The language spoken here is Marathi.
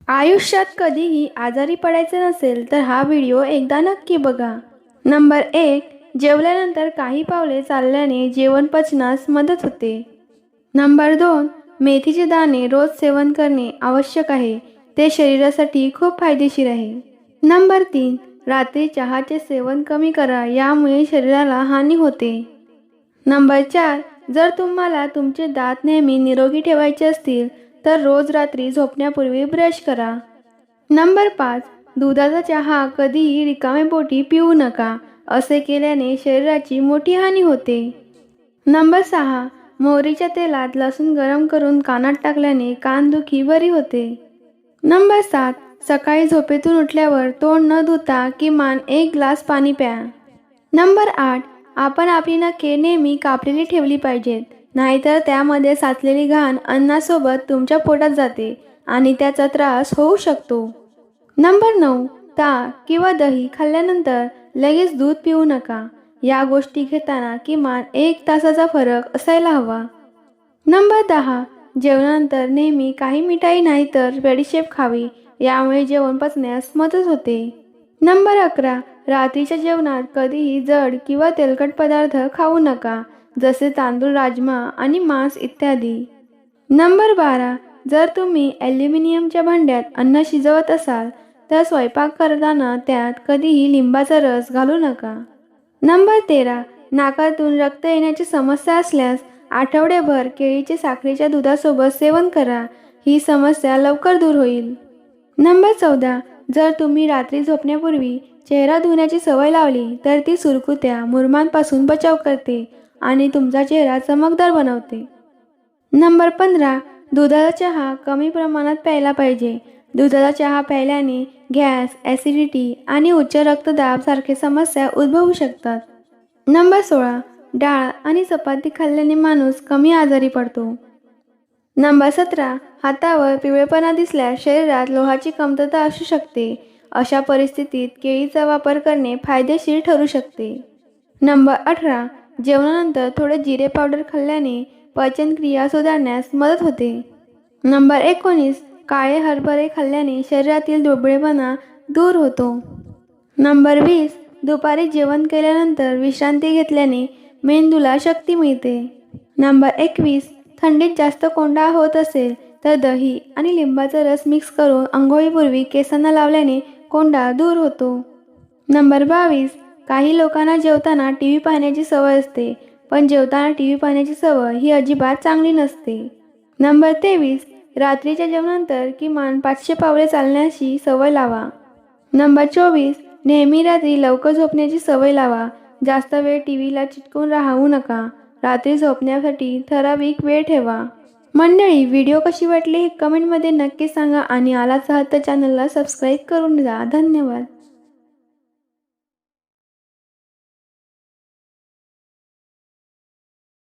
आयुष्यात कधीही आजारी पडायचे नसेल तर हा व्हिडिओ एकदा नक्की बघा. नंबर 1. जेवल्यानंतर काही पावले चालल्याने जेवण पचनास मदत होते. नंबर 2. मेथीचे दाणे रोज सेवन करणे आवश्यक आहे. ते शरीरासाठी खूप फायदेशीर आहे. नंबर 3. रात्री चहाचे सेवन कमी करा, यामुळे शरीराला हानी होते. नंबर 4. जर तुम्हाला तुमचे दात नेहमी निरोगी ठेवायचे असतील तर रोज रात्री झोपण्यापूर्वी ब्रश करा. नंबर 5. दुधाचा चहा कधीही रिकामे पोटी पिऊ नका. असे केल्याने शरीराची मोठी हानी होते. नंबर 6. मोहरीच्या तेलात लसूण गरम करून कानात टाकल्याने कानदुखी बरी होते. नंबर 7. सकाळी झोपेतून उठल्यावर तोंड न धुता किमान 1 ग्लास पाणी प्या. नंबर 8. आपण आपली नखे नेहमी कापलेली ठेवली पाहिजेत, नाहीतर त्यामध्ये साचलेली घाण अन्नासोबत तुमच्या पोटात जाते आणि त्याचा त्रास होऊ शकतो. नंबर 9. ताक किंवा दही खाल्ल्यानंतर लगेच दूध पिऊ नका. या गोष्टी घेताना किमान 1 तासाचा फरक असायला हवा. नंबर 10. जेवणानंतर नेहमी काही मिठाई नाही तर बडीशेप खावी, यामुळे जेवण पचण्यास मदत होते. नंबर 11. रात्रीच्या जेवणात कधीही जड किंवा तेलकट पदार्थ खाऊ नका, जसे तांदूळ, राजमा आणि मांस इत्यादी. नंबर 12. जर तुम्ही ॲल्युमिनियमच्या भांड्यात अन्न शिजवत असाल तर स्वयंपाक करताना त्यात कधीही लिंबाचा रस घालू नका. नंबर 13. नाकातून रक्त येण्याची समस्या असल्यास आठवड्याभर केळीचे साखरेच्या दुधासोबत सेवन करा. ही समस्या लवकर दूर होईल. नंबर 14. जर तुम्ही रात्री झोपण्यापूर्वी चेहरा धुण्याची सवय लावली तर ती सुरकुत्या, मुरुमांपासून बचाव करते आणि तुमचा चेहरा चमकदार बनवते. नंबर 15. दुधाचा चहा कमी प्रमाणात प्यायला पाहिजे. दुधाचा चहा प्यायल्याने गॅस, ॲसिडिटी आणि उच्च रक्तदाब सारखे समस्या उद्भवू शकतात. नंबर 16. डाळ आणि चपाती खाल्ल्याने माणूस कमी आजारी पडतो. नंबर 17. हातावर पिवळेपणा दिसल्यास शरीरात लोहाची कमतरता असू शकते. अशा परिस्थितीत केळीचा वापर करणे फायदेशीर ठरू शकते. नंबर 18. जेवणानंतर थोडे जिरे पावडर खाल्ल्याने पचनक्रिया सुधारण्यास मदत होते. नंबर 19. काळे हरभरे खाल्ल्याने शरीरातील दुबळेपणा दूर होतो. नंबर 20. दुपारी जेवण केल्यानंतर विश्रांती घेतल्याने मेंदूला शक्ती मिळते. नंबर 21. थंडीत जास्त कोंडा होत असेल तर दही आणि लिंबाचा रस मिक्स करून अंघोळीपूर्वी केसांना लावल्याने कोंडा दूर होतो. नंबर 22. काही लोकांना जेवताना टीव्ही पाहण्याची सवय असते, पण जेवताना टीव्ही पाहण्याची सवय ही अजिबात चांगली नसते. नंबर 23. रात्रीच्या जेवणानंतर किमान 500 पावले चालण्याची सवय लावा. नंबर 24. नेहमी रात्री लवकर झोपण्याची सवय लावा. जास्त वेळ टीव्हीला चिटकून राहू नका. रात्री झोपण्यासाठी ठराविक वेळ ठेवा. मंडळी, व्हिडिओ कशी वाटली हे कमेंटमध्ये नक्की सांगा आणि आलाच आहात तर चॅनलला सबस्क्राईब करून द्या. धन्यवाद.